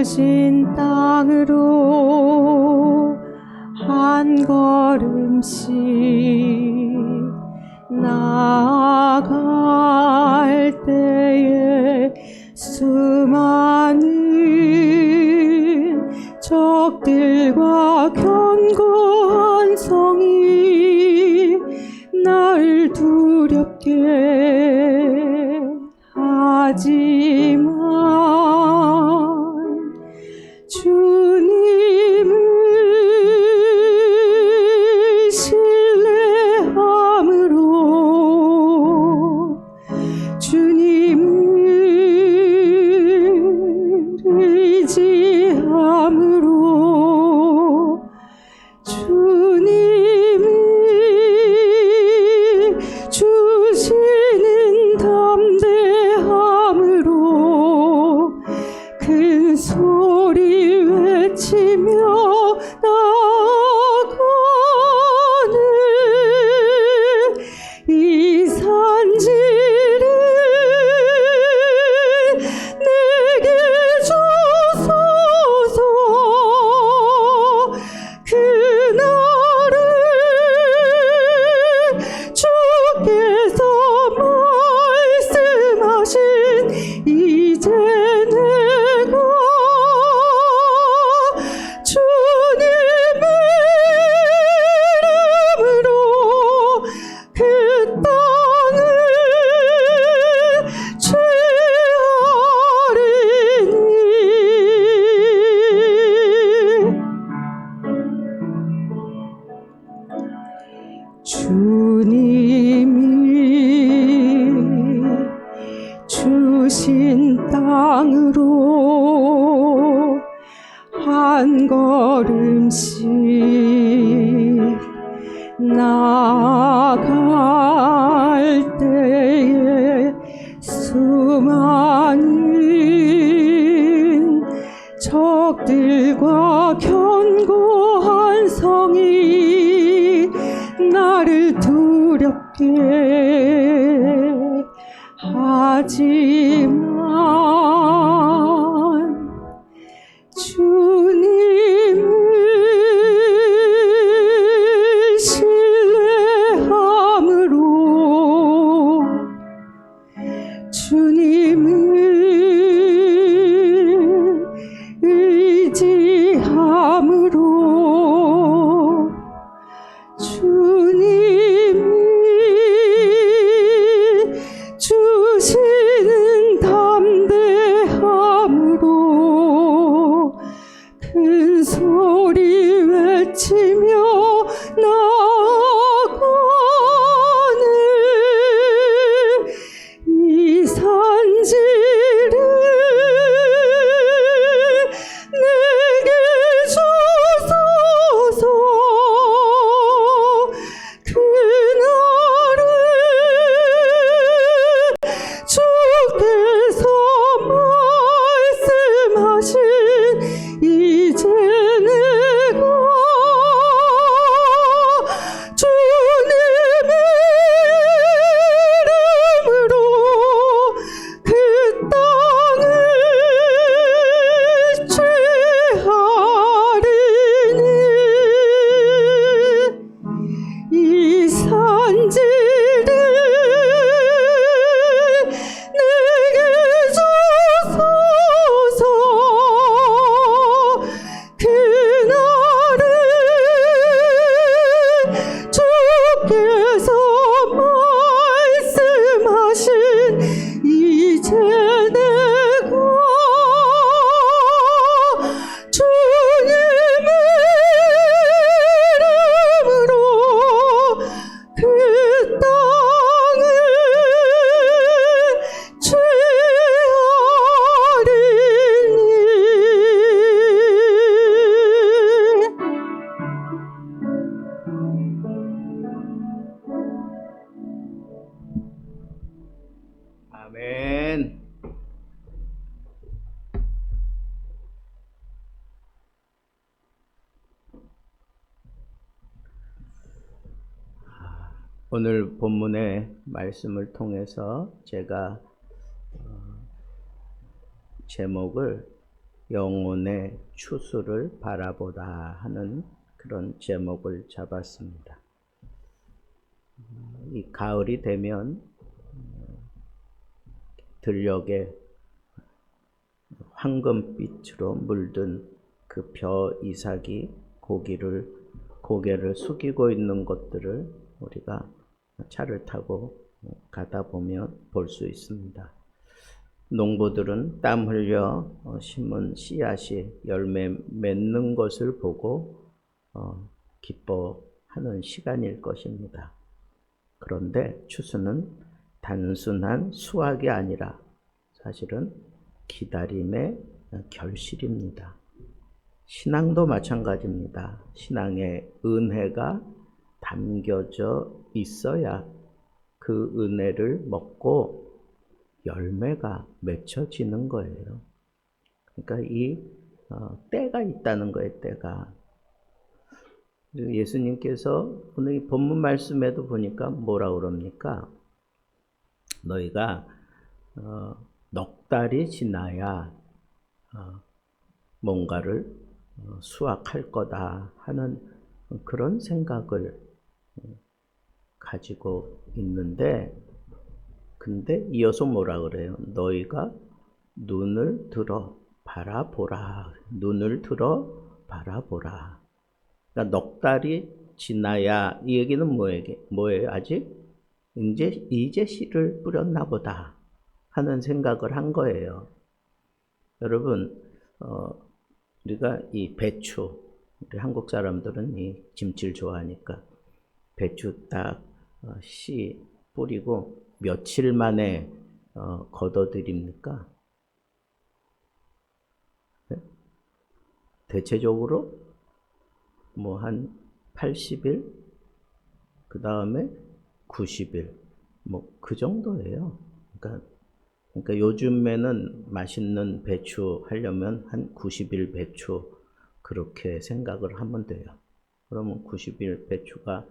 주신 땅으로 한 걸음씩 나아갈 때에 수많은 적들과 견고한 성이 나를 두렵게 하지만 주님을 신뢰함으로 주님을 의지함으로 주님이 주시는 담대함으로 큰 소리 외치며 나아가는 이 산지를 내게 주소서. 그날을 주께서 말씀하신 이제 내가 주님의 이름으로 그 땅을 취하리니 주님이 주신 땅으로 한 걸음씩 나아갈 때에 수많은 적들과 견고한 성이 나를 두렵게 하지만 주님을 신뢰함으로 주님을 의지함으로 주님이 주시는 담대함으로 큰 소리 외치며 나아가는 이 산지를 내게 주소서. 그날을 주께서 말씀하신 이제 내가 주님의 이름으로 그 땅을 취하리니 이 산지를 내게 주소서. 그날을 주께서 말씀하신 이제 내가 주님의 이름으로 그 땅을 취하리니. 아멘. 오늘 본문의 말씀을 통해서 제가 제목을 영혼의 추수를 바라보라 하는 그런 제목을 잡았습니다. 이 가을이 되면 들녘에 황금빛으로 물든 그 벼 이삭이 고개를 숙이고 있는 것들을 우리가 차를 타고 가다 보면 볼 수 있습니다. 농부들은 땀 흘려 심은 씨앗이 열매 맺는 것을 보고 기뻐하는 시간일 것입니다. 그런데 추수는 단순한 수확이 아니라 사실은 기다림의 결실입니다. 신앙도 마찬가지입니다. 신앙의 은혜가 담겨져 있어야 그 은혜를 먹고 열매가 맺혀지는 거예요. 그러니까 이 때가 있다는 거예요. 때가. 예수님께서 오늘 이 본문 말씀에도 보니까 뭐라 그럽니까? 너희가 넉 달이 지나야 뭔가를 수확할 거다 하는 그런 생각을 가지고 있는데, 근데 이어서 뭐라 그래요? 너희가 눈을 들어 바라보라. 눈을 들어 바라보라. 그러니까 넉 달이 지나야, 이 얘기는 뭐예요? 아직 이제 씨를 뿌렸나 보다 하는 생각을 한 거예요. 여러분, 우리가 이 배추, 우리 한국 사람들은 이 김치를 좋아하니까 배추 딱 씨 뿌리고 며칠 만에 걷어들입니까? 네? 대체적으로 뭐 한 80일, 그 다음에 90일, 뭐 그 정도예요. 그러니까 요즘에는 맛있는 배추 하려면 한 90일 배추 그렇게 생각을 하면 돼요. 그러면 90일 배추가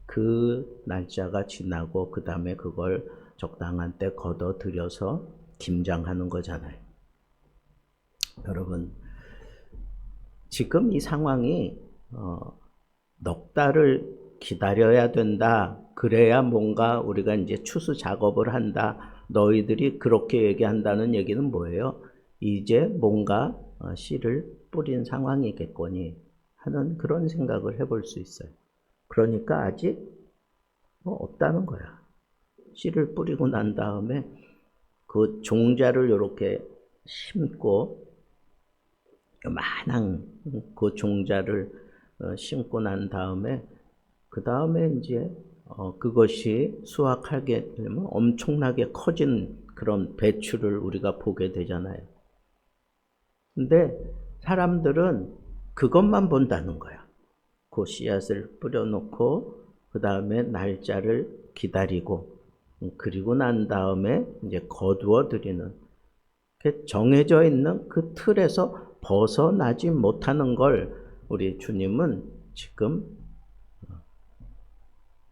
그 날짜가 지나고 그 다음에 그걸 적당한 때 걷어 들여서 김장하는 거잖아요. 여러분, 지금 이 상황이 넉 달을 기다려야 된다. 그래야 뭔가 우리가 이제 추수 작업을 한다. 너희들이 그렇게 얘기한다는 얘기는 뭐예요? 이제 뭔가 씨를 뿌린 상황이겠거니 하는 그런 생각을 해볼 수 있어요. 그러니까 아직 없다는 거야. 씨를 뿌리고 난 다음에 그 종자를 이렇게 심고, 요만한 그 종자를 심고 난 다음에 그 다음에 이제 그것이 수확하게 되면 엄청나게 커진 그런 배추를 우리가 보게 되잖아요. 근데 사람들은 그것만 본다는 거야. 그 씨앗을 뿌려놓고 그 다음에 날짜를 기다리고, 그리고 난 다음에 이제 거두어 들이는, 정해져 있는 그 틀에서 벗어나지 못하는 걸 우리 주님은 지금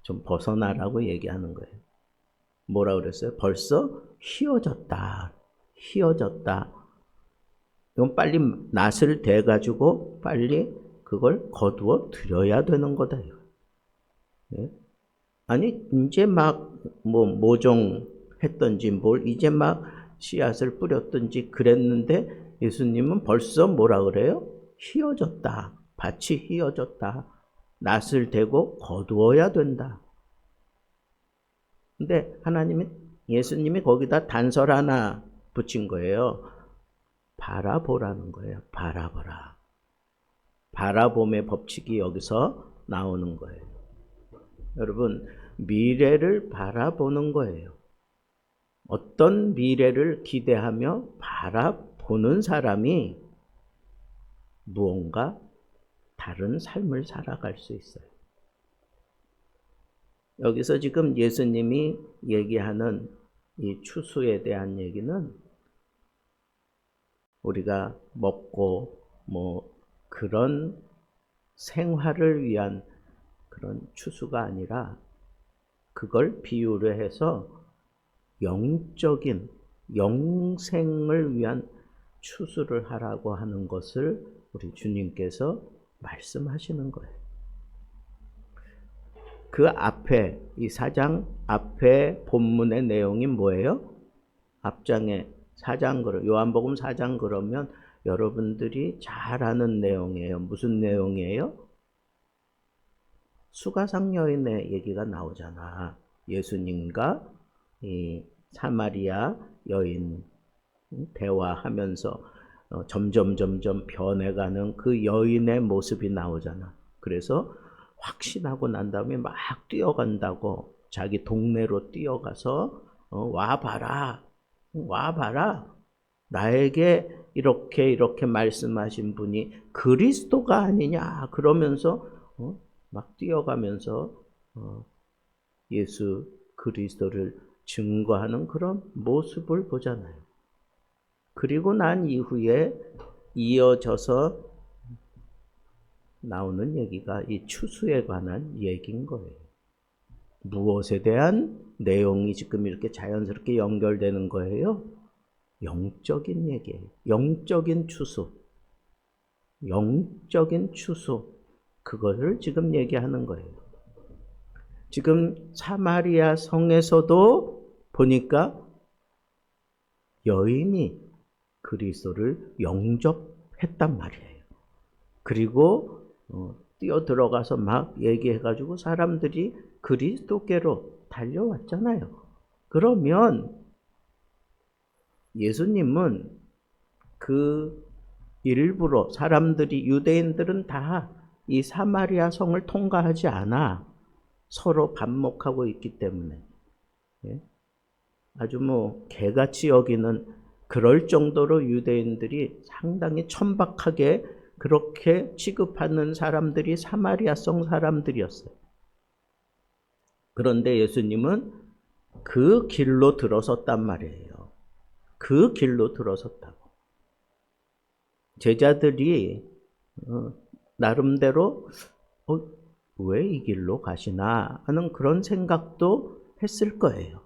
좀 벗어나라고 얘기하는 거예요. 뭐라 그랬어요? 벌써 휘어졌다. 이건 빨리 낫을 대가지고 빨리 그걸 거두어 들여야 되는 거다. 예? 아니, 이제 막 모종했던지 이제 막 씨앗을 뿌렸던지 그랬는데 예수님은 벌써 뭐라 그래요? 휘어졌다. 밭이 휘어졌다. 낫을 대고 거두어야 된다. 근데 예수님이 거기다 단서 하나 붙인 거예요. 바라보라는 거예요. 바라보라. 바라봄의 법칙이 여기서 나오는 거예요. 여러분, 미래를 바라보는 거예요. 어떤 미래를 기대하며 바라보는 사람이 무언가 다른 삶을 살아갈 수 있어요. 여기서 지금 예수님이 얘기하는 이 추수에 대한 얘기는 우리가 먹고 그런 생활을 위한 그런 추수가 아니라 그걸 비유를 해서 영적인 영생을 위한 추수를 하라고 하는 것을 우리 주님께서 말씀하시는 거예요. 그 앞에, 이 4장 앞에 본문의 내용이 뭐예요? 앞장에 4장 요한복음 4장 그러면 여러분들이 잘 아는 내용이에요. 무슨 내용이에요? 수가상 여인의 얘기가 나오잖아. 예수님과 이 사마리아 여인 대화하면서 점점 변해가는 그 여인의 모습이 나오잖아. 그래서 확신하고 난 다음에 막 뛰어간다고, 자기 동네로 뛰어가서 와봐라, 나에게 이렇게 말씀하신 분이 그리스도가 아니냐 그러면서 막 뛰어가면서 예수 그리스도를 증거하는 그런 모습을 보잖아요. 그리고 난 이후에 이어져서 나오는 얘기가 이 추수에 관한 얘기인 거예요. 무엇에 대한 내용이 지금 이렇게 자연스럽게 연결되는 거예요? 영적인 얘기예요. 영적인 추수. 그것을 지금 얘기하는 거예요. 지금 사마리아 성에서도 보니까 여인이 그리스도를 영접했단 말이에요. 그리고 뛰어들어가서 막 얘기해가지고 사람들이 그리스도께로 달려왔잖아요. 그러면 예수님은 그 일부러 사람들이, 유대인들은 다 이 사마리아 성을 통과하지 않아. 서로 반목하고 있기 때문에 아주 개같이 여기는, 그럴 정도로 유대인들이 상당히 천박하게 그렇게 취급하는 사람들이 사마리아 성 사람들이었어요. 그런데 예수님은 그 길로 들어섰단 말이에요. 그 길로 들어섰다고. 제자들이 나름대로 왜 이 길로 가시나 하는 그런 생각도 했을 거예요.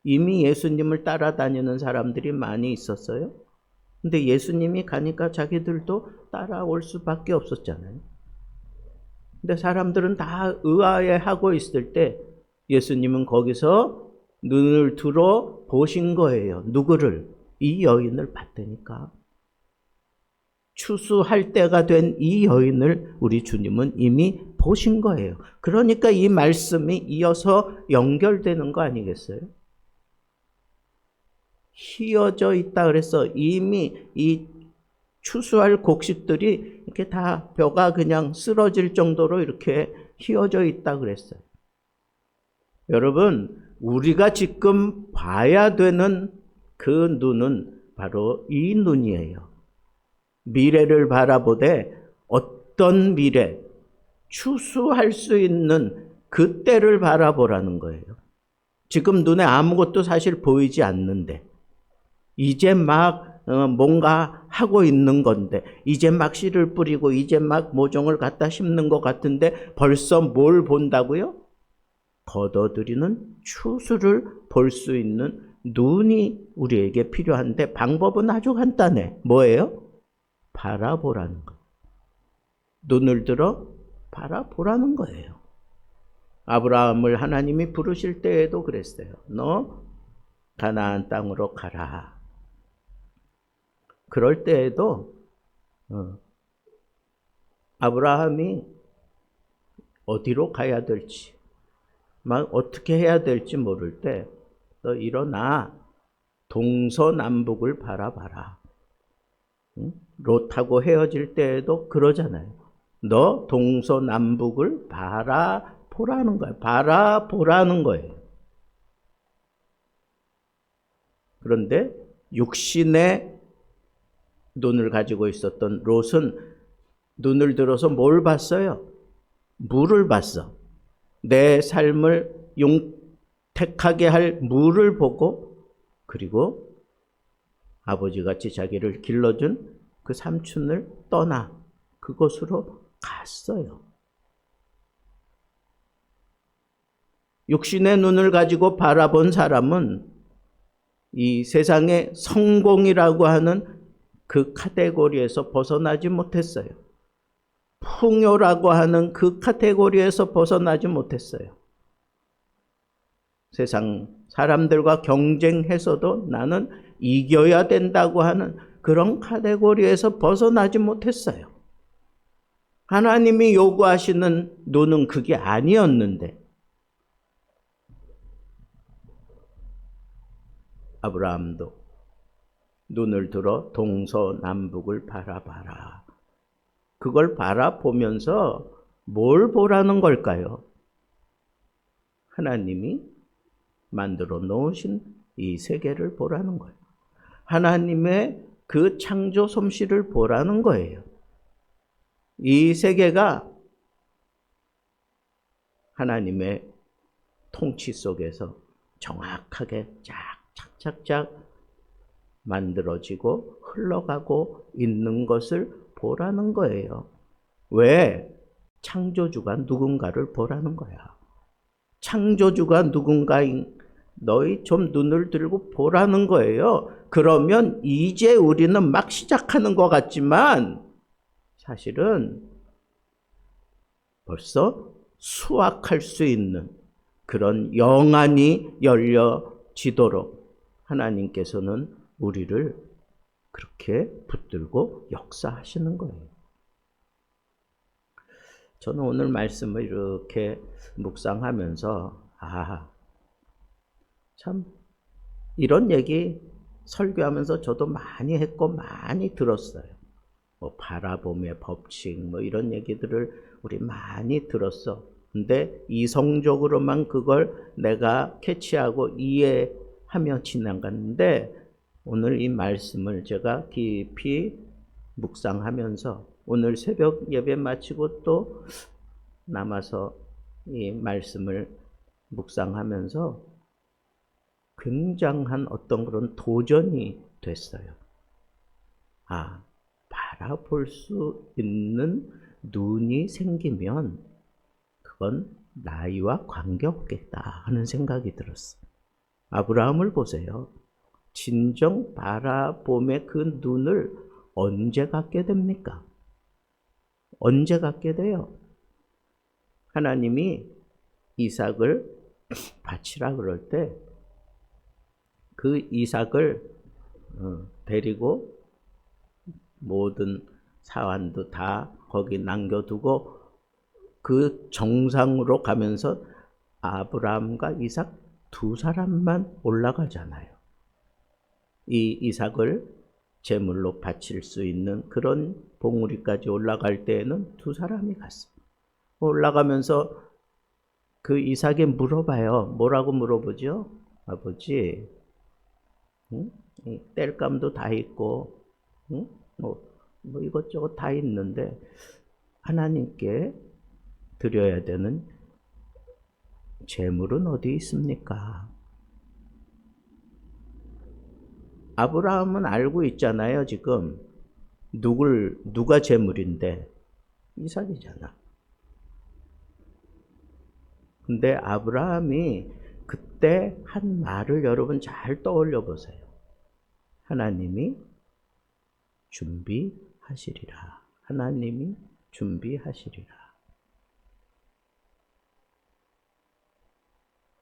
이미 예수님을 따라다니는 사람들이 많이 있었어요. 근데 예수님이 가니까 자기들도 따라올 수밖에 없었잖아요. 근데 사람들은 다 의아해하고 있을 때 예수님은 거기서 눈을 들어 보신 거예요. 누구를? 이 여인을 봤다니까. 추수할 때가 된 이 여인을 우리 주님은 이미 보신 거예요. 그러니까 이 말씀이 이어서 연결되는 거 아니겠어요? 휘어져 있다 그래서 이미 이 추수할 곡식들이 이렇게 다 벼가 그냥 쓰러질 정도로 이렇게 휘어져 있다 그랬어요. 여러분, 우리가 지금 봐야 되는 그 눈은 바로 이 눈이에요. 미래를 바라보되 어떤 미래, 추수할 수 있는 그때를 바라보라는 거예요. 지금 눈에 아무것도 사실 보이지 않는데, 이제 막 뭔가 하고 있는 건데, 이제 막 씨를 뿌리고 이제 막 모종을 갖다 심는 것 같은데 벌써 뭘 본다고요? 거둬들이는 추수를 볼 수 있는 눈이 우리에게 필요한데 방법은 아주 간단해. 뭐예요? 바라보라는 거. 눈을 들어 바라보라는 거예요. 아브라함을 하나님이 부르실 때에도 그랬어요. 너 가나안 땅으로 가라. 그럴 때에도 아브라함이 어디로 가야 될지, 막 어떻게 해야 될지 모를 때 너 일어나 동서남북을 바라봐라. 롯하고 헤어질 때에도 그러잖아요. 너 동서남북을 바라보라는 거예요. 바라보라는 거예요. 그런데 육신의 눈을 가지고 있었던 롯은 눈을 들어서 뭘 봤어요? 물을 봤어. 내 삶을 용택하게 할 물을 보고, 그리고 아버지같이 자기를 길러준 그 삼촌을 떠나 그곳으로 갔어요. 육신의 눈을 가지고 바라본 사람은 이 세상의 성공이라고 하는 그 카테고리에서 벗어나지 못했어요. 풍요라고 하는 그 카테고리에서 벗어나지 못했어요. 세상 사람들과 경쟁해서도 나는 이겨야 된다고 하는 그런 카테고리에서 벗어나지 못했어요. 하나님이 요구하시는 눈은 그게 아니었는데 아브라함도 눈을 들어 동서남북을 바라봐라. 그걸 바라보면서 뭘 보라는 걸까요? 하나님이 만들어 놓으신 이 세계를 보라는 거예요. 하나님의 그 창조 솜씨를 보라는 거예요. 이 세계가 하나님의 통치 속에서 정확하게 착착착 만들어지고 흘러가고 있는 것을 보라는 거예요. 왜? 창조주가 누군가를 보라는 거야. 창조주가 누군가인 너희 좀 눈을 들고 보라는 거예요. 그러면 이제 우리는 막 시작하는 것 같지만 사실은 벌써 수확할 수 있는 그런 영안이 열려지도록 하나님께서는 우리를 그렇게 붙들고 역사하시는 거예요. 저는 오늘 말씀을 이렇게 묵상하면서 참 이런 얘기 설교하면서 저도 많이 했고 많이 들었어요. 뭐 바라봄의 법칙 뭐 이런 얘기들을 우리 많이 들었어. 근데 이성적으로만 그걸 내가 캐치하고 이해하며 지나갔는데 오늘 이 말씀을 제가 깊이 묵상하면서 오늘 새벽 예배 마치고 또 남아서 이 말씀을 묵상하면서 굉장한 어떤 그런 도전이 됐어요. 바라볼 수 있는 눈이 생기면 그건 나이와 관계없겠다 하는 생각이 들었어요. 아브라함을 보세요. 진정 바라봄의 그 눈을 언제 갖게 됩니까? 언제 갖게 돼요? 하나님이 이삭을 바치라 그럴 때 그 이삭을 데리고 모든 사환도 다 거기 남겨두고 그 정상으로 가면서 아브라함과 이삭 두 사람만 올라가잖아요. 이 이삭을 제물로 바칠 수 있는 그런 봉우리까지 올라갈 때에는 두 사람이 갔어요. 올라가면서 그 이삭이 물어봐요. 뭐라고 물어보죠? 아버지, 땔감도 다 있고, 뭐 이것저것 다 있는데 하나님께 드려야 되는 제물은 어디 있습니까? 아브라함은 알고 있잖아요. 지금 누가 제물인데 이삭이잖아. 근데 아브라함이 그때 한 말을 여러분 잘 떠올려 보세요. 하나님이 준비하시리라. 하나님이 준비하시리라.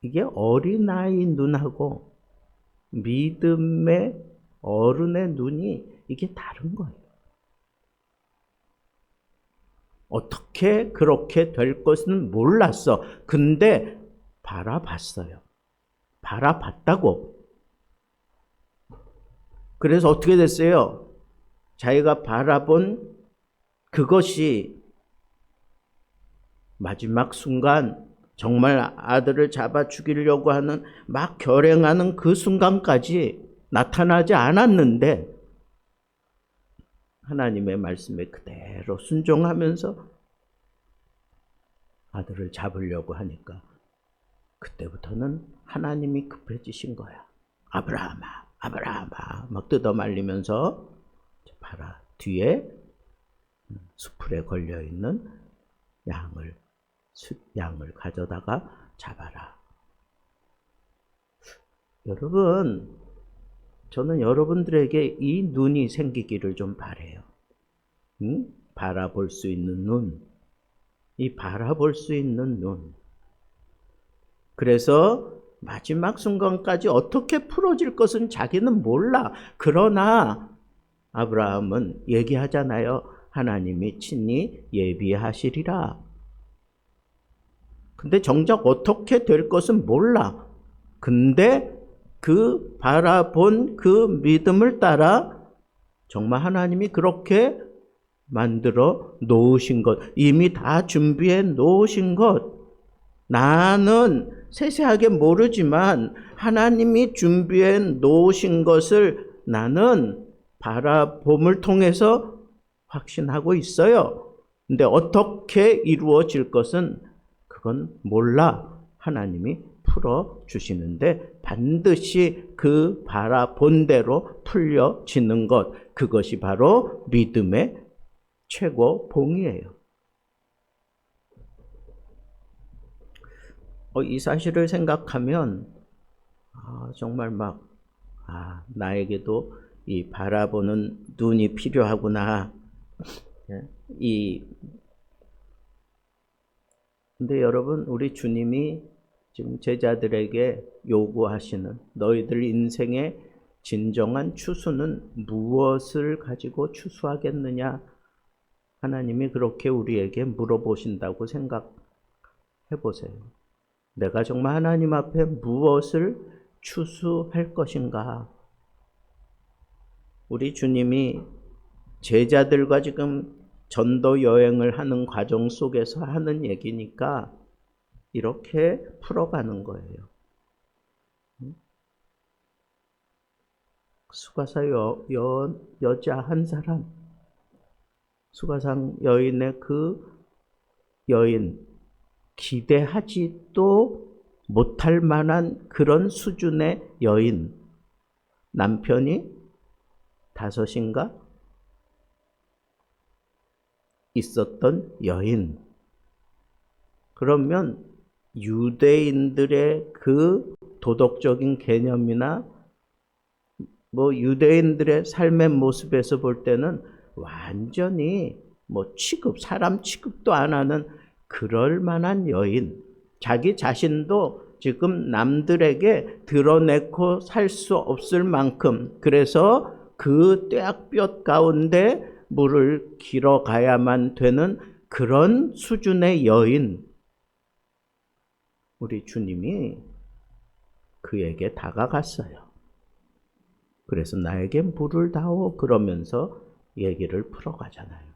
이게 어린아이 눈하고 믿음의 어른의 눈이 이게 다른 거예요. 어떻게 그렇게 될 것은 몰랐어. 근데 바라봤어요. 바라봤다고. 그래서 어떻게 됐어요? 자기가 바라본 그것이 마지막 순간 정말 아들을 잡아 죽이려고 하는 막 결행하는 그 순간까지 나타나지 않았는데 하나님의 말씀에 그대로 순종하면서 아들을 잡으려고 하니까 그때부터는 하나님이 급해지신 거야. 아브라함아, 아브라함아 막 뜯어말리면서 봐라 뒤에 수풀에 걸려있는 양을 가져다가 잡아라. 여러분 저는 여러분들에게 이 눈이 생기기를 좀 바라요. 응? 바라볼 수 있는 눈. 이 바라볼 수 있는 눈. 그래서 마지막 순간까지 어떻게 풀어질 것은 자기는 몰라. 그러나 아브라함은 얘기하잖아요. 하나님이 친히 예비하시리라. 근데 정작 어떻게 될 것은 몰라. 근데 그 바라본 그 믿음을 따라 정말 하나님이 그렇게 만들어 놓으신 것, 이미 다 준비해 놓으신 것, 나는 세세하게 모르지만 하나님이 준비해 놓으신 것을 나는 바라봄을 통해서 확신하고 있어요. 근데 어떻게 이루어질 것은 그건 몰라. 하나님이 풀어주시는데 반드시 그 바라본 대로 풀려지는 것, 그것이 바로 믿음의 최고 봉이에요. 이 사실을 생각하면 정말 나에게도 이 바라보는 눈이 필요하구나. 근데 여러분, 우리 주님이 지금 제자들에게 요구하시는 너희들 인생의 진정한 추수는 무엇을 가지고 추수하겠느냐? 하나님이 그렇게 우리에게 물어보신다고 생각해 보세요. 내가 정말 하나님 앞에 무엇을 추수할 것인가? 우리 주님이 제자들과 지금 전도 여행을 하는 과정 속에서 하는 얘기니까 이렇게 풀어가는 거예요. 수가사 여자 한 사람, 수가상 여인의 그 여인, 기대하지도 못할 만한 그런 수준의 여인, 남편이 5인가 있었던 여인. 그러면 유대인들의 그 도덕적인 개념이나 유대인들의 삶의 모습에서 볼 때는 완전히 사람 취급도 안 하는 그럴 만한 여인. 자기 자신도 지금 남들에게 드러내고 살 수 없을 만큼, 그래서 그 뙤약볕 가운데 물을 길어 가야만 되는 그런 수준의 여인. 우리 주님이 그에게 다가갔어요. 그래서 나에게 물을 다오 그러면서 얘기를 풀어가잖아요.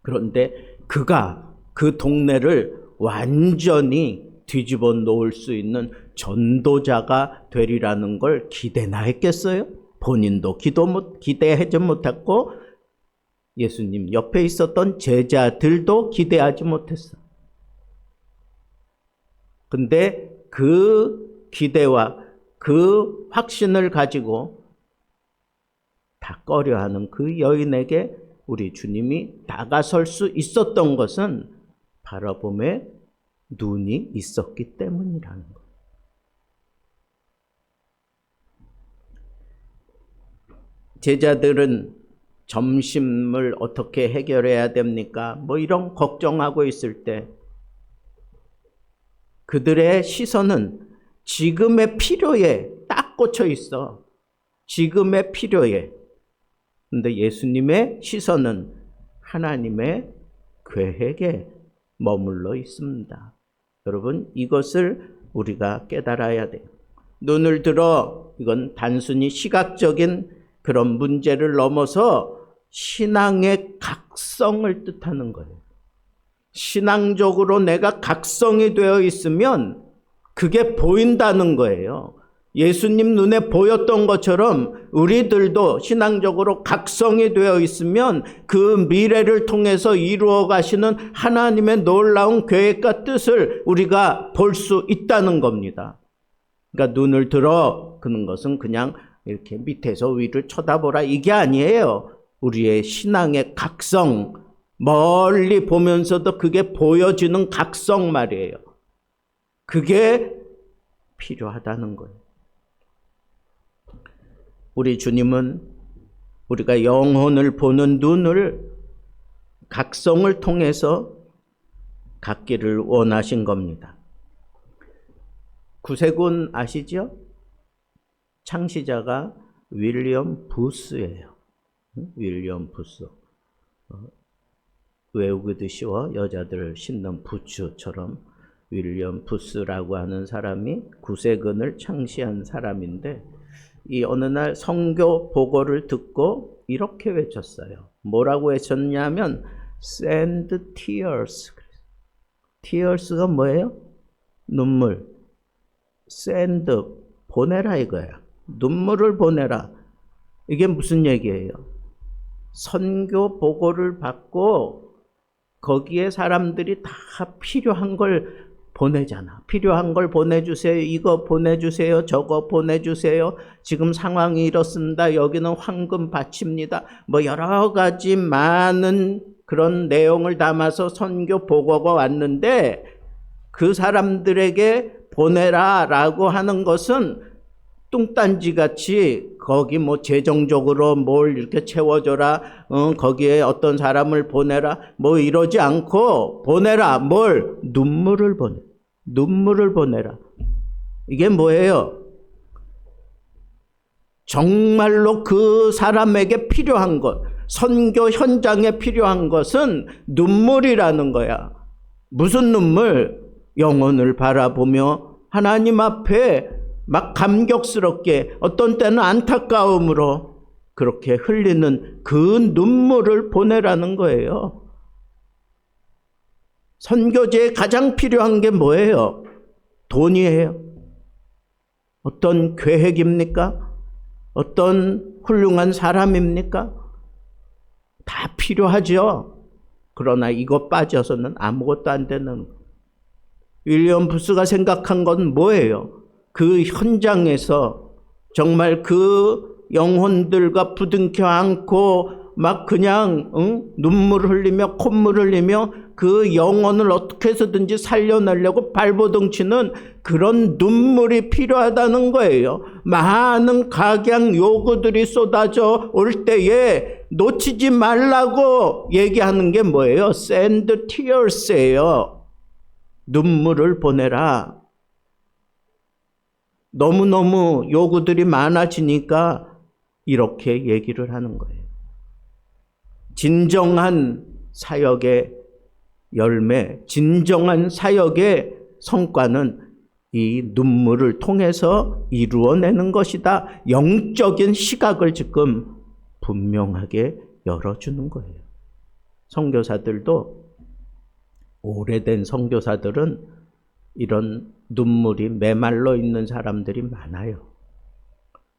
그런데 그가 그 동네를 완전히 뒤집어 놓을 수 있는 전도자가 되리라는 걸 기대나 했겠어요? 본인도 기대하지 못했고 예수님 옆에 있었던 제자들도 기대하지 못했어. 근데 그 기대와 그 확신을 가지고 다 꺼려하는 그 여인에게 우리 주님이 다가설 수 있었던 것은 바라봄에 눈이 있었기 때문이라는 거예요. 제자들은 점심을 어떻게 해결해야 됩니까? 이런 걱정하고 있을 때 그들의 시선은 지금의 필요에 딱 꽂혀 있어. 지금의 필요에. 근데 예수님의 시선은 하나님의 계획에 머물러 있습니다. 여러분, 이것을 우리가 깨달아야 돼요. 눈을 들어, 이건 단순히 시각적인 그런 문제를 넘어서 신앙의 각성을 뜻하는 거예요. 신앙적으로 내가 각성이 되어 있으면 그게 보인다는 거예요. 예수님 눈에 보였던 것처럼 우리들도 신앙적으로 각성이 되어 있으면 그 미래를 통해서 이루어 가시는 하나님의 놀라운 계획과 뜻을 우리가 볼 수 있다는 겁니다. 그러니까 눈을 들어 그는 것은 그냥 이렇게 밑에서 위를 쳐다보라 이게 아니에요. 우리의 신앙의 각성, 멀리 보면서도 그게 보여지는 각성 말이에요. 그게 필요하다는 거예요. 우리 주님은 우리가 영혼을 보는 눈을 각성을 통해서 갖기를 원하신 겁니다. 구세군 아시죠? 창시자가 윌리엄 부스예요. 윌리엄 부스. 외우기도 쉬워. 여자들 신는 부츠처럼 윌리엄 부스라고 하는 사람이 구세군을 창시한 사람인데, 이 어느 날 선교 보고를 듣고 이렇게 외쳤어요. 뭐라고 외쳤냐면 send tears. tears가 뭐예요? 눈물. send, 보내라 이거야. 눈물을 보내라. 이게 무슨 얘기예요? 선교 보고를 받고 거기에 사람들이 다 필요한 걸 보내잖아. 필요한 걸 보내주세요. 이거 보내주세요. 저거 보내주세요. 지금 상황이 이렇습니다. 여기는 황금 밭입니다. 뭐 여러 가지 많은 그런 내용을 담아서 선교 보고가 왔는데, 그 사람들에게 보내라 라고 하는 것은 뚱딴지 같이 거기 뭐 재정적으로 뭘 이렇게 채워줘라, 거기에 어떤 사람을 보내라, 뭐 이러지 않고 보내라. 뭘? 눈물을 보내. 눈물을 보내라. 이게 뭐예요? 정말로 그 사람에게 필요한 것, 선교 현장에 필요한 것은 눈물이라는 거야. 무슨 눈물? 영혼을 바라보며 하나님 앞에 막 감격스럽게, 어떤 때는 안타까움으로 그렇게 흘리는 그 눈물을 보내라는 거예요. 선교제에 가장 필요한 게 뭐예요? 돈이에요. 어떤 계획입니까? 어떤 훌륭한 사람입니까? 다 필요하죠. 그러나 이거 빠져서는 아무것도 안 되는 거예요. 윌리엄 부스가 생각한 건 뭐예요? 그 현장에서 정말 그 영혼들과 부둥켜 안고 막 그냥 눈물 흘리며 콧물 흘리며 그 영혼을 어떻게 해서든지 살려내려고 발버둥치는 그런 눈물이 필요하다는 거예요. 많은 각양 요구들이 쏟아져 올 때에 놓치지 말라고 얘기하는 게 뭐예요? Send tears예요. 눈물을 보내라. 너무너무 요구들이 많아지니까 이렇게 얘기를 하는 거예요. 진정한 사역의 열매, 진정한 사역의 성과는 이 눈물을 통해서 이루어내는 것이다. 영적인 시각을 지금 분명하게 열어주는 거예요. 선교사들도, 오래된 선교사들은 이런 눈물이 메말라 있는 사람들이 많아요.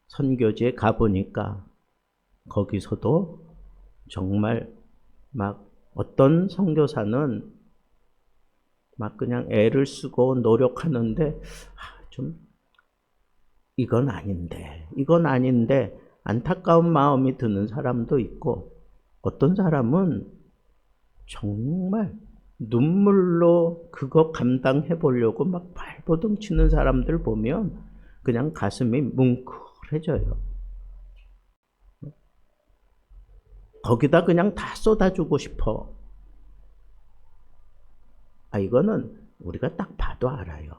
선교지에 가보니까 거기서도 정말 막 어떤 선교사는 막 그냥 애를 쓰고 노력하는데 좀 이건 아닌데 안타까운 마음이 드는 사람도 있고, 어떤 사람은 정말 눈물로 그거 감당해 보려고 막 발버둥 치는 사람들 보면 그냥 가슴이 뭉클해져요. 거기다 그냥 다 쏟아주고 싶어. 이거는 우리가 딱 봐도 알아요.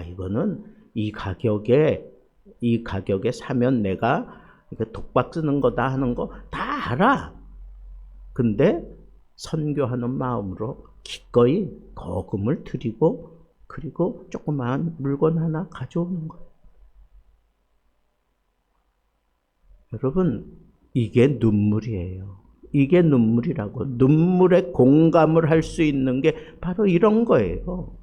이거는 이 가격에 사면 내가 독박 쓰는 거다 하는 거 다 알아. 근데 선교하는 마음으로 기꺼이 거금을 드리고, 그리고 조그마한 물건 하나 가져오는 거예요. 여러분, 이게 눈물이에요. 이게 눈물이라고. 눈물에 공감을 할 수 있는 게 바로 이런 거예요.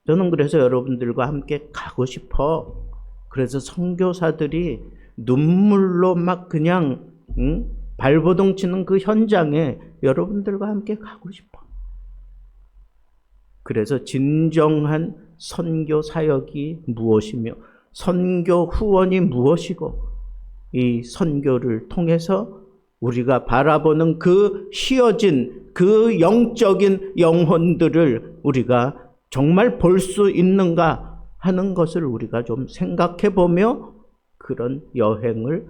저는 그래서 여러분들과 함께 가고 싶어. 그래서 선교사들이 눈물로 막 그냥 발버둥 치는 그 현장에 여러분들과 함께 가고 싶어. 그래서 진정한 선교 사역이 무엇이며 선교 후원이 무엇이고, 이 선교를 통해서 우리가 바라보는 그 희어진 그 영적인 영혼들을 우리가 정말 볼 수 있는가 하는 것을 우리가 좀 생각해 보며 그런 여행을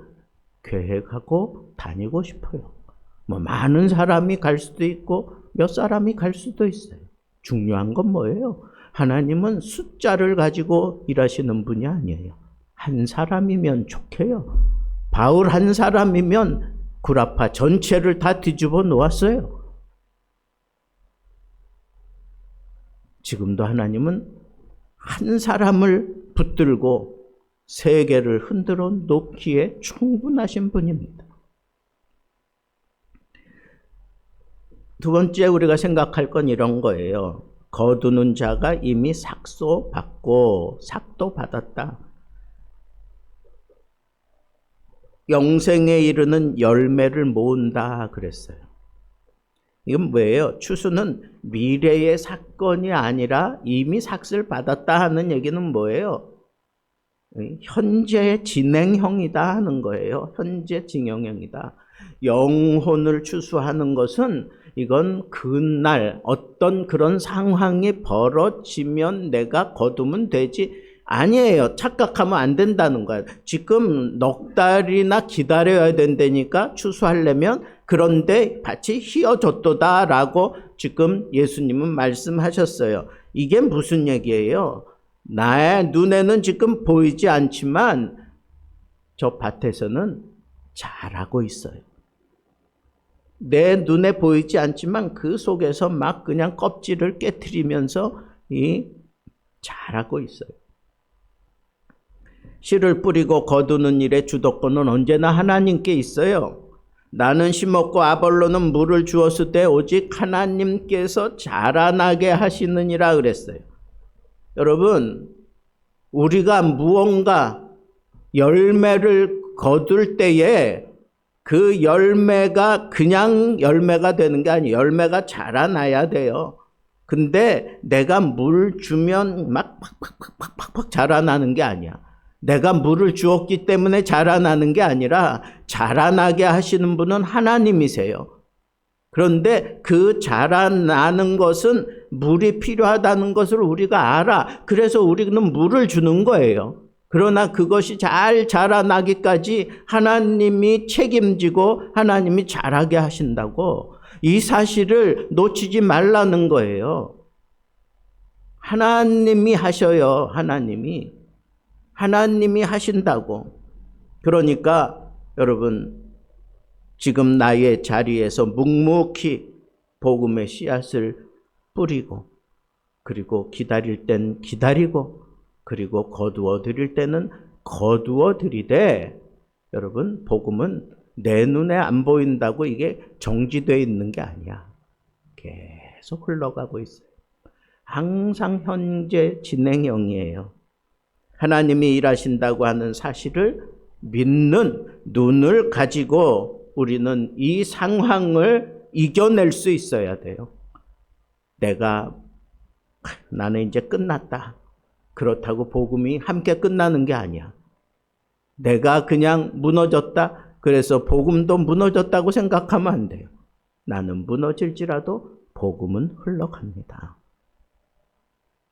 계획하고 다니고 싶어요. 뭐 많은 사람이 갈 수도 있고 몇 사람이 갈 수도 있어요. 중요한 건 뭐예요? 하나님은 숫자를 가지고 일하시는 분이 아니에요. 한 사람이면 족해요. 바울 한 사람이면 구라파 전체를 다 뒤집어 놓았어요. 지금도 하나님은 한 사람을 붙들고 세계를 흔들어 놓기에 충분하신 분입니다. 두 번째 우리가 생각할 건 이런 거예요. 거두는 자가 이미 삭도 받고 삭도 받았다. 영생에 이르는 열매를 모은다 그랬어요. 이건 뭐예요? 추수는 미래의 사건이 아니라 이미 삭을 받았다 하는 얘기는 뭐예요? 현재 진행형이다 하는 거예요. 현재 진행형이다. 영혼을 추수하는 것은 이건 그날 어떤 그런 상황이 벌어지면 내가 거두면 되지 아니에요. 착각하면 안 된다는 거예요. 지금 넉 달이나 기다려야 된다니까 추수하려면 그런데 밭이 휘어졌도다라고 지금 예수님은 말씀하셨어요. 이게 무슨 얘기예요? 나의 눈에는 지금 보이지 않지만 저 밭에서는 자라고 있어요. 내 눈에 보이지 않지만 그 속에서 막 그냥 껍질을 깨트리면서 자라고 있어요. 씨를 뿌리고 거두는 일의 주도권은 언제나 하나님께 있어요. 나는 심었고 아볼로는 물을 주었을 때 오직 하나님께서 자라나게 하시느니라 그랬어요. 여러분, 우리가 무언가 열매를 거둘 때에 그 열매가 그냥 열매가 되는 게 아니에요. 열매가 자라나야 돼요. 근데 내가 물 주면 막 팍팍팍팍팍 자라나는 게 아니야. 내가 물을 주었기 때문에 자라나는 게 아니라 자라나게 하시는 분은 하나님이세요. 그런데 그 자라나는 것은 물이 필요하다는 것을 우리가 알아. 그래서 우리는 물을 주는 거예요. 그러나 그것이 잘 자라나기까지 하나님이 책임지고 하나님이 자라게 하신다고 이 사실을 놓치지 말라는 거예요. 하나님이 하셔요. 하나님이 하신다고. 그러니까 여러분 지금 나의 자리에서 묵묵히 복음의 씨앗을 뿌리고 그리고 기다릴 땐 기다리고 그리고 거두어 드릴 때는 거두어 드리되 여러분 복음은 내 눈에 안 보인다고 이게 정지되어 있는 게 아니야. 계속 흘러가고 있어요. 항상 현재 진행형이에요. 하나님이 일하신다고 하는 사실을 믿는 눈을 가지고 우리는 이 상황을 이겨낼 수 있어야 돼요. 나는 이제 끝났다. 그렇다고 복음이 함께 끝나는 게 아니야. 내가 그냥 무너졌다. 그래서 복음도 무너졌다고 생각하면 안 돼요. 나는 무너질지라도 복음은 흘러갑니다.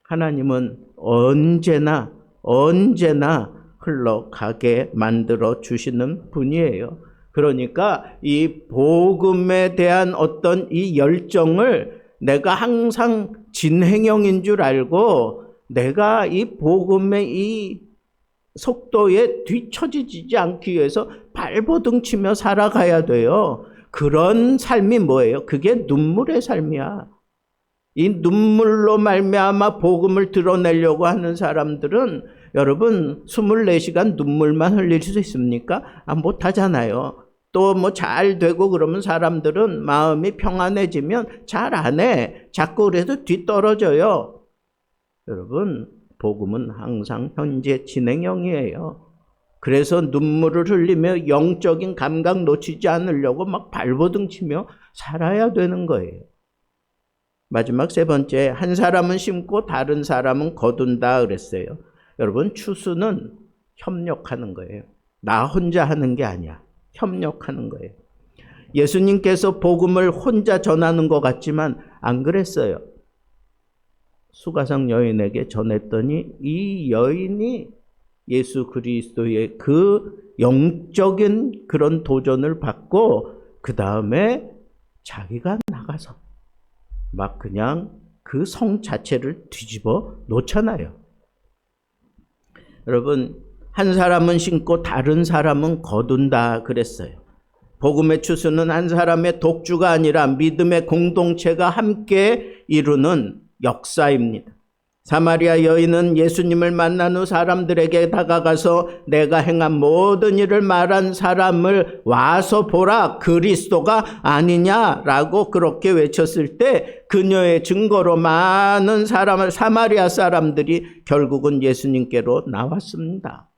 하나님은 언제나 흘러가게 만들어 주시는 분이에요. 그러니까 이 복음에 대한 어떤 이 열정을 내가 항상 진행형인 줄 알고 내가 이 복음의 이 속도에 뒤처지지 않기 위해서 발버둥치며 살아가야 돼요. 그런 삶이 뭐예요? 그게 눈물의 삶이야. 이 눈물로 말미암아 복음을 드러내려고 하는 사람들은 여러분 24시간 눈물만 흘릴 수 있습니까? 못하잖아요. 또 뭐 잘 되고 그러면 사람들은 마음이 평안해지면 잘 안 해. 자꾸 그래도 뒤떨어져요. 여러분 복음은 항상 현재 진행형이에요. 그래서 눈물을 흘리며 영적인 감각 놓치지 않으려고 막 발버둥치며 살아야 되는 거예요. 마지막 세 번째, 한 사람은 심고 다른 사람은 거둔다 그랬어요. 여러분 추수는 협력하는 거예요. 나 혼자 하는 게 아니야. 협력하는 거예요. 예수님께서 복음을 혼자 전하는 것 같지만 안 그랬어요. 수가성 여인에게 전했더니 이 여인이 예수 그리스도의 그 영적인 그런 도전을 받고 그 다음에 자기가 나가서 막 그냥 그 성 자체를 뒤집어 놓잖아요. 여러분, 한 사람은 심고 다른 사람은 거둔다 그랬어요. 복음의 추수는 한 사람의 독주가 아니라 믿음의 공동체가 함께 이루는 역사입니다. 사마리아 여인은 예수님을 만난 후 사람들에게 다가가서 내가 행한 모든 일을 말한 사람을 와서 보라, 그리스도가 아니냐라고 그렇게 외쳤을 때 그녀의 증거로 많은 사마리아 사람들이 결국은 예수님께로 나왔습니다.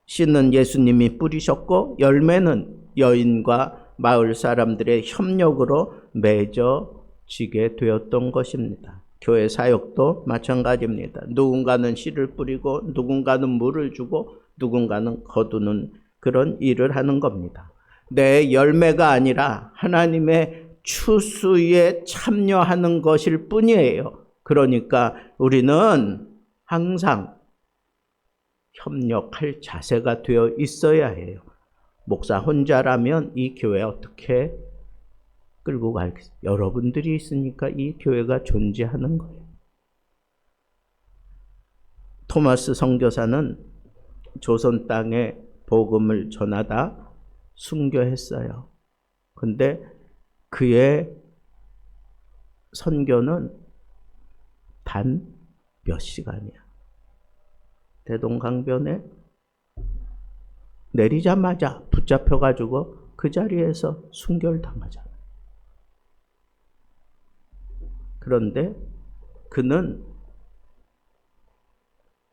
씨는 예수님이 뿌리셨고 열매는 여인과 마을 사람들의 협력으로 맺어지게 되었던 것입니다. 교회 사역도 마찬가지입니다. 누군가는 씨를 뿌리고 누군가는 물을 주고 누군가는 거두는 그런 일을 하는 겁니다. 내 열매가 아니라 하나님의 추수에 참여하는 것일 뿐이에요. 그러니까 우리는 항상 협력할 자세가 되어 있어야 해요. 목사 혼자라면 이 교회 어떻게 끌고 가겠어요? 여러분들이 있으니까 이 교회가 존재하는 거예요. 토마스 선교사는 조선 땅에 복음을 전하다 순교했어요. 근데 그의 선교는 단 몇 시간이야. 대동강변에 내리자마자 붙잡혀가지고 그 자리에서 순결당하잖아요. 그런데 그는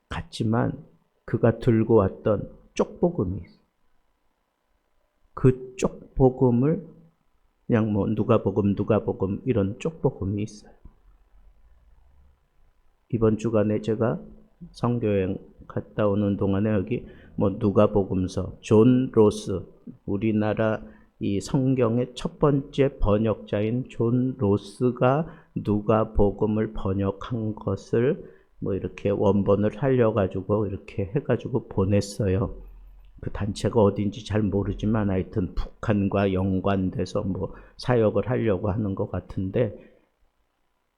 갔지만 그가 들고 왔던 쪽복음이 있어요. 그 쪽복음을 그냥 뭐 누가복음 이런 쪽복음이 있어요. 이번 주간에 제가 선교여행 갔다 오는 동안에 여기 뭐 누가복음서 존 로스, 우리나라 이 성경의 첫 번째 번역자인 존 로스가 누가복음을 번역한 것을 뭐 이렇게 원본을 살려가지고 이렇게 해가지고 보냈어요. 그 단체가 어딘지 잘 모르지만 하여튼 북한과 연관돼서 뭐 사역을 하려고 하는 것 같은데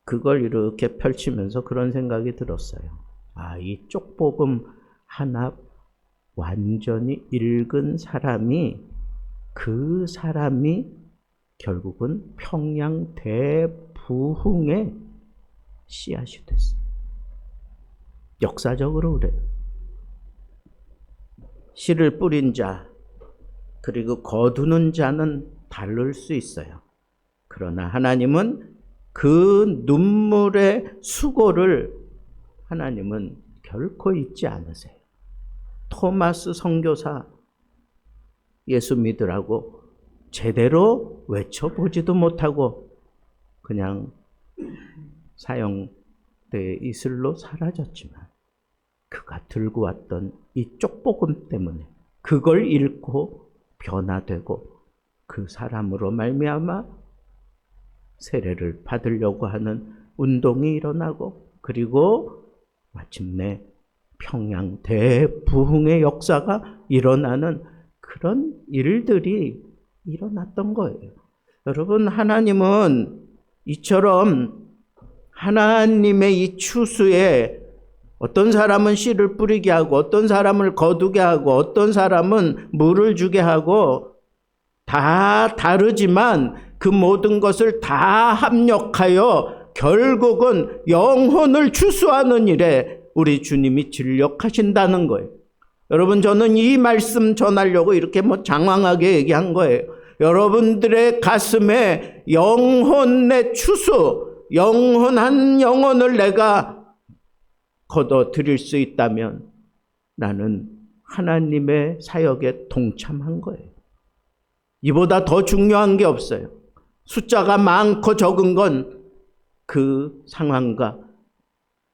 그걸 이렇게 펼치면서 그런 생각이 들었어요. 아, 이 쪽복음 하나 완전히 읽은 사람이 그 사람이 결국은 평양 대부흥의 씨앗이 됐어요. 역사적으로 그래요. 씨를 뿌린 자 그리고 거두는 자는 다를 수 있어요. 그러나 하나님은 그 눈물의 수고를 하나님은 결코 잊지 않으세요. 토마스 선교사 예수 믿으라고 제대로 외쳐보지도 못하고 그냥 사형대의 이슬로 사라졌지만 그가 들고 왔던 이 쪽복음 때문에 그걸 읽고 변화되고 그 사람으로 말미암아 세례를 받으려고 하는 운동이 일어나고 그리고 마침내 평양 대부흥의 역사가 일어나는 그런 일들이 일어났던 거예요. 여러분, 하나님은 이처럼 하나님의 이 추수에 어떤 사람은 씨를 뿌리게 하고 어떤 사람을 거두게 하고 어떤 사람은 물을 주게 하고 다 다르지만 그 모든 것을 다 합력하여 결국은 영혼을 추수하는 일에 우리 주님이 진력하신다는 거예요. 여러분, 저는 이 말씀 전하려고 이렇게 뭐 장황하게 얘기한 거예요. 여러분들의 가슴에 영혼의 추수, 영혼 한 영혼을 내가 거둬 드릴 수 있다면 나는 하나님의 사역에 동참한 거예요. 이보다 더 중요한 게 없어요. 숫자가 많고 적은 건 그 상황과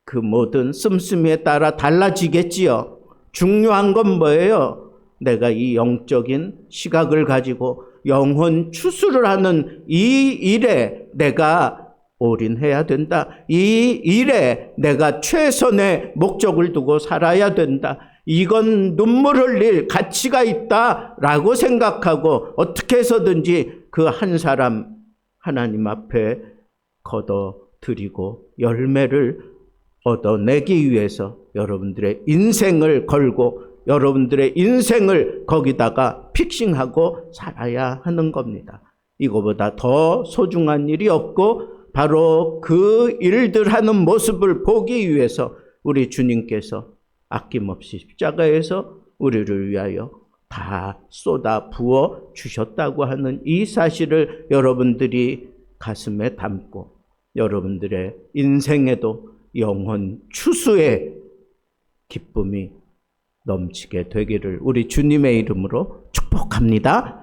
그 모든 씀씀이에 따라 달라지겠지요. 중요한 건 뭐예요? 내가 이 영적인 시각을 가지고 영혼 추수를 하는 이 일에 내가 올인해야 된다. 이 일에 내가 최선의 목적을 두고 살아야 된다. 이건 눈물 흘릴 가치가 있다라고 생각하고 어떻게 해서든지 그 한 사람 하나님 앞에 걷어들이고 열매를 얻어내기 위해서 여러분들의 인생을 걸고 여러분들의 인생을 거기다가 픽싱하고 살아야 하는 겁니다. 이거보다 더 소중한 일이 없고 바로 그 일들 하는 모습을 보기 위해서 우리 주님께서 아낌없이 십자가에서 우리를 위하여 다 쏟아 부어 주셨다고 하는 이 사실을 여러분들이 가슴에 담고 여러분들의 인생에도 영혼 추수의 기쁨이 넘치게 되기를 우리 주님의 이름으로 축복합니다.